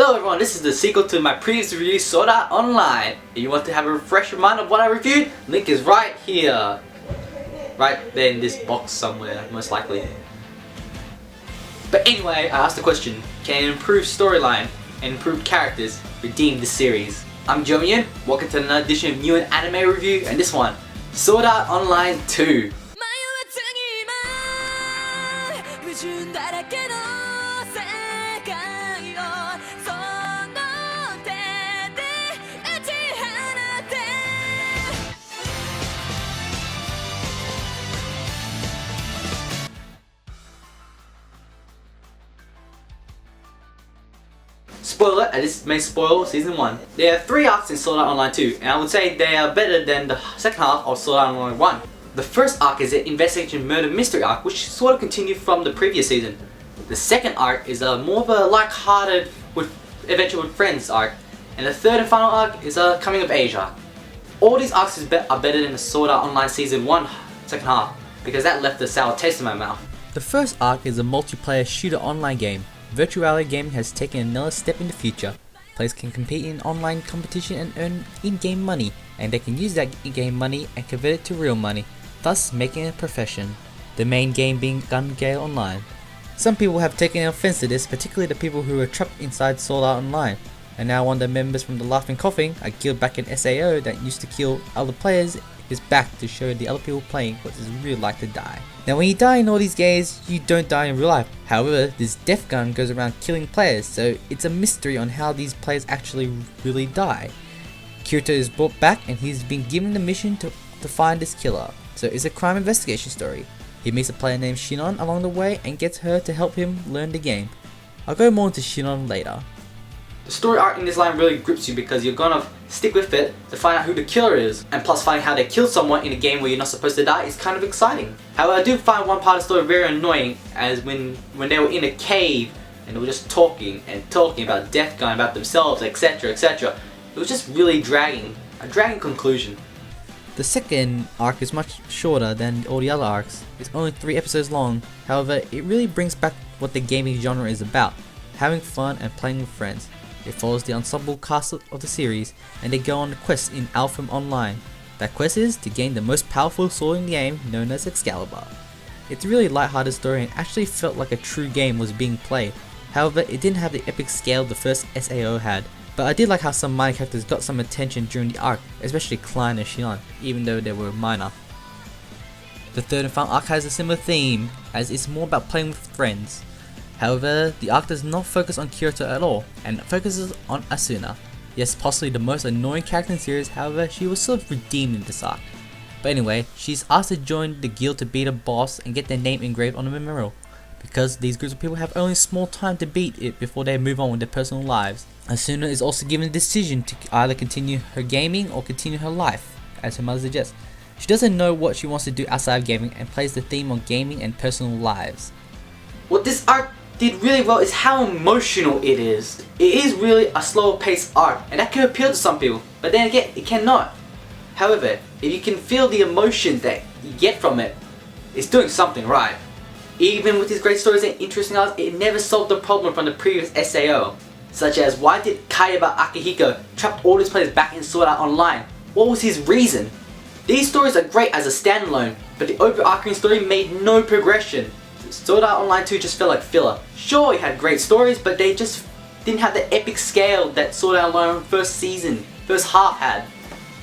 Hello everyone, this is the sequel to my previous review, Sword Art Online. If you want to have a refresher mind of what I reviewed, link is right here. Right there in this box somewhere, most likely. But anyway, I asked the question, can an improved storyline and improved characters redeem this series? I'm Newin, welcome to another edition of Newin Anime Review, and this one, Sword Art Online 2. Spoiler, and this may spoil Season 1. There are 3 arcs in Sword Art Online 2, and I would say they are better than the second half of Sword Art Online 1. The first arc is the Investigation Murder Mystery arc, which sort of continued from the previous season. The second arc is more of a light-hearted adventure with friends arc, and the third and final arc is a coming of age arc. All these arcs are better than the Sword Art Online Season 1 second half, because that left a sour taste in my mouth. The first arc is a multiplayer shooter online game. Virtual reality gaming has taken another step in the future. Players can compete in online competition and earn in-game money, and they can use that in-game money and convert it to real money, thus making it a profession. The main game being Gun Gale Online. Some people have taken offense to this, particularly the people who were trapped inside Sword Art Online, and now one of the members from the Laughing Coughing, a guild back in SAO that used to kill other players, is back to show the other people playing what it's really like to die. Now when you die in all these games, you don't die in real life. However, this death gun goes around killing players, so it's a mystery on how these players actually really die. Kirito is brought back and he's been given the mission to find this killer, so it's a crime investigation story. He meets a player named Sinon along the way and gets her to help him learn the game. I'll go more into Sinon later. The story arc in this line really grips you because you're gonna stick with it to find out who the killer is, and plus finding how they killed someone in a game where you're not supposed to die is kind of exciting. However, I do find one part of the story very annoying, as when they were in a cave and they were just talking about Death Gun, about themselves, etc, etc. It was just really dragging, a dragging conclusion. The second arc is much shorter than all the other arcs. It's only 3 episodes long, however it really brings back what the gaming genre is about, having fun and playing with friends. It follows the ensemble cast of the series, and they go on a quest in Alphem Online. That quest is to gain the most powerful sword in the game, known as Excalibur. It's a really light-hearted story and actually felt like a true game was being played. However, it didn't have the epic scale the first SAO had, but I did like how some minor characters got some attention during the arc, especially Klein and Sinon, even though they were minor. The third and final arc has a similar theme, as it's more about playing with friends. However, the arc does not focus on Kirito at all, and focuses on Asuna. Yes, possibly the most annoying character in the series, however, she was sort of redeemed in this arc. But anyway, she's asked to join the guild to beat a boss and get their name engraved on a memorial, because these groups of people have only small time to beat it before they move on with their personal lives. Asuna is also given a decision to either continue her gaming or continue her life, as her mother suggests. She doesn't know what she wants to do outside of gaming and plays the theme on gaming and personal lives. What this arc did really well is how emotional it is. It is really a slower paced arc, and that can appeal to some people, but then again, it cannot. However, if you can feel the emotions that you get from it, it's doing something right. Even with these great stories and interesting arcs, it never solved the problem from the previous SAO. Such as, why did Kayaba Akihiko trap all his players back in Sword Art Online? What was his reason? These stories are great as a standalone, but the overarching story made no progression. Sword Art Online 2 just felt like filler. Sure, it had great stories, but they just didn't have the epic scale that Sword Art Online first half had.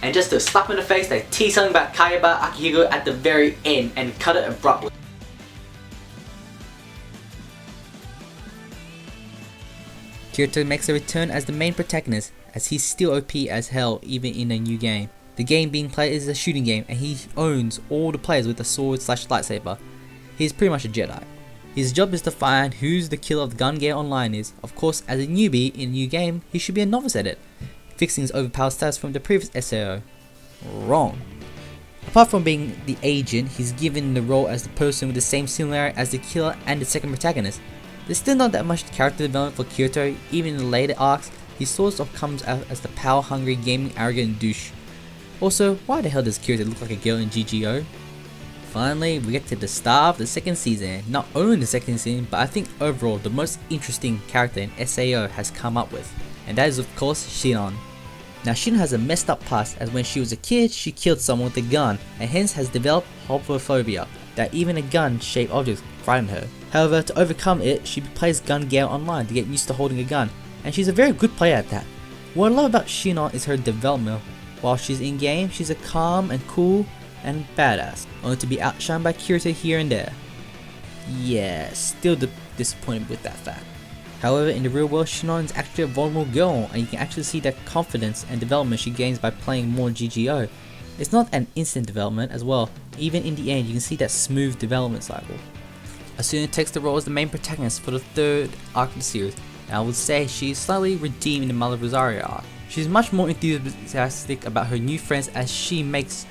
And just to slap in the face, they tease something about Kayaba Akihiko at the very end and cut it abruptly. Kirito makes a return as the main protagonist, as he's still OP as hell even in a new game. The game being played is a shooting game, and he owns all the players with a sword/lightsaber. He's pretty much a Jedi. His job is to find who's the killer of the Gun Gale Online is. Of course, as a newbie in a new game, he should be a novice at it, fixing his overpowered status from the previous SAO. Wrong. Apart from being the agent, he's given the role as the person with the same similarity as the killer and the second protagonist. There's still not that much character development for Kirito. Even in the later arcs, he sort of comes out as the power-hungry, gaming, arrogant douche. Also, why the hell does Kirito look like a girl in GGO? Finally, we get to the star of the second season. Not only the second season, but I think overall the most interesting character in SAO has come up with. And that is of course Sinon. Now Sinon has a messed up past, as when she was a kid she killed someone with a gun and hence has developed homophobia, that even a gun shaped objects frighten her. However, to overcome it, she plays Gun Gale online to get used to holding a gun, and she's a very good player at that. What I love about Sinon is her development. While she's in game, she's a calm and cool and badass, only to be outshined by Kirito here and there. Yeah, still disappointed with that fact. However, in the real world, Sinon is actually a vulnerable girl, and you can actually see the confidence and development she gains by playing more GGO. It's not an instant development as well. Even in the end, you can see that smooth development cycle. Asuna takes the role as the main protagonist for the third arc of the series, and I would say she is slightly redeemed in the Mother Rosario arc. She's much more enthusiastic about her new friends as she makes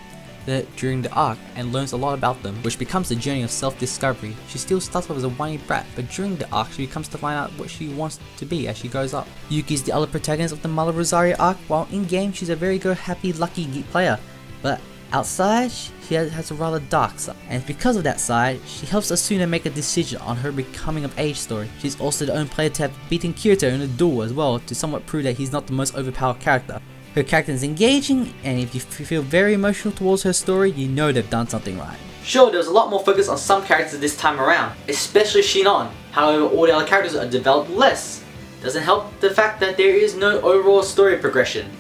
during the arc and learns a lot about them, which becomes the journey of self-discovery. She still starts off as a whiny brat, but during the arc she becomes to find out what she wants to be as she grows up. Yuki is the other protagonist of the Mother Rosario arc. While in game she's a very happy, lucky player, but outside she has a rather dark side, and because of that side she helps Asuna make a decision on her becoming of age story. She's also the only player to have beaten Kirito in a duel as well, to somewhat prove that he's not the most overpowered character. Her character is engaging, and if you feel very emotional towards her story, you know they've done something right. Sure, there was a lot more focus on some characters this time around, especially Sinon. However, all the other characters are developed less. Doesn't help the fact that there is no overall story progression.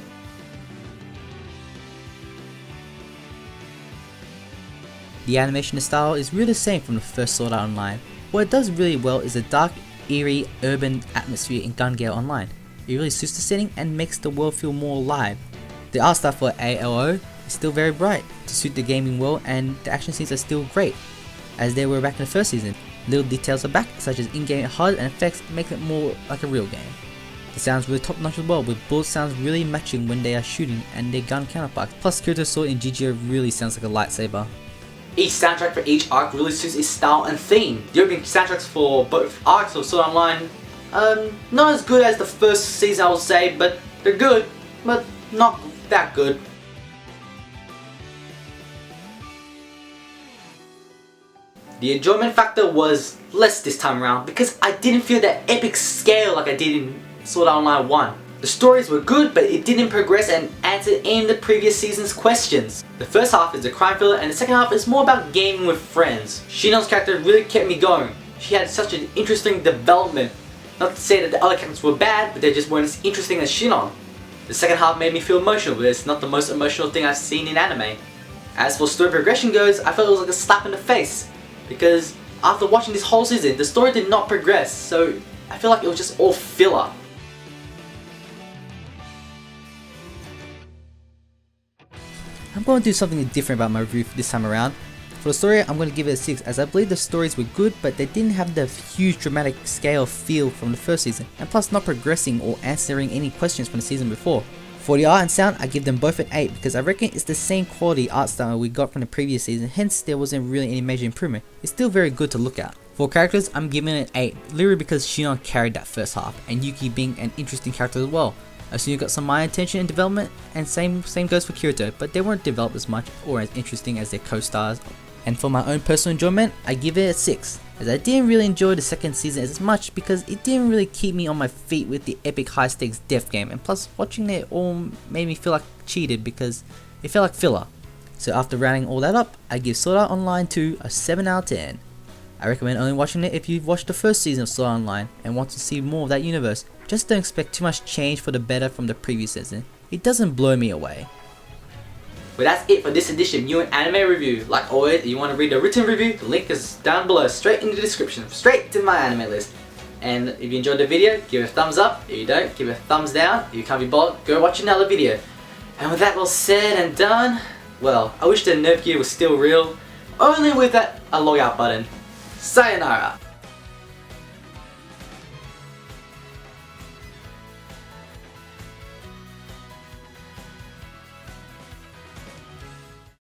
The animation style is really the same from the first Sword Art Online. What it does really well is the dark, eerie, urban atmosphere in Gun Gale Online. It really suits the setting and makes the world feel more alive. The art style for ALO is still very bright to suit the gaming world, and the action scenes are still great, as they were back in the first season. Little details are back, such as in-game HUD and effects, make it more like a real game. The sounds really top notch as well, with bullet sounds really matching when they are shooting and their gun counterparts. Plus Kirito's sword in GGO really sounds like a lightsaber. Each soundtrack for each arc really suits its style and theme. The opening soundtracks for both arcs of Sword Art Online, not as good as the first season I would say, but they're good, but not that good. The enjoyment factor was less this time around because I didn't feel that epic scale like I did in Sword Art Online 1. The stories were good, but it didn't progress and answer any of the previous season's questions. The first half is a crime thriller and the second half is more about gaming with friends. Sinon's character really kept me going. She had such an interesting development. Not to say that the other characters were bad, but they just weren't as interesting as Sinon. The second half made me feel emotional, but it's not the most emotional thing I've seen in anime. As for story progression goes, I felt it was like a slap in the face, because after watching this whole season, the story did not progress, so I feel like it was just all filler. I'm going to do something different about my review this time around. For the story, I'm going to give it a 6, as I believe the stories were good, but they didn't have the huge dramatic scale feel from the first season, and plus not progressing or answering any questions from the season before. For the art and sound, I give them both an 8 because I reckon it's the same quality art style we got from the previous season, hence there wasn't really any major improvement. It's still very good to look at. For characters, I'm giving it an 8, literally because Sinon carried that first half, and Yuki being an interesting character as well. Asuna got some minor attention and development, and same goes for Kirito, but they weren't developed as much or as interesting as their co-stars. And for my own personal enjoyment, I give it a 6, as I didn't really enjoy the second season as much because it didn't really keep me on my feet with the epic high stakes death game, and plus watching it all made me feel like cheated because it felt like filler. So after rounding all that up, I give Sword Art Online 2 a 7 out of 10. I recommend only watching it if you've watched the first season of Sword Art Online and want to see more of that universe. Just don't expect too much change for the better from the previous season. It doesn't blow me away. Well, that's it for this edition of Newin Anime Review. Like always, if you want to read the written review, the link is down below, straight in the description, straight to my anime list. And if you enjoyed the video, give it a thumbs up. If you don't, give it a thumbs down. If you can't be bothered, go watch another video. And with that all said and done, well, I wish the nerf gear was still real, only with that logout button. Sayonara.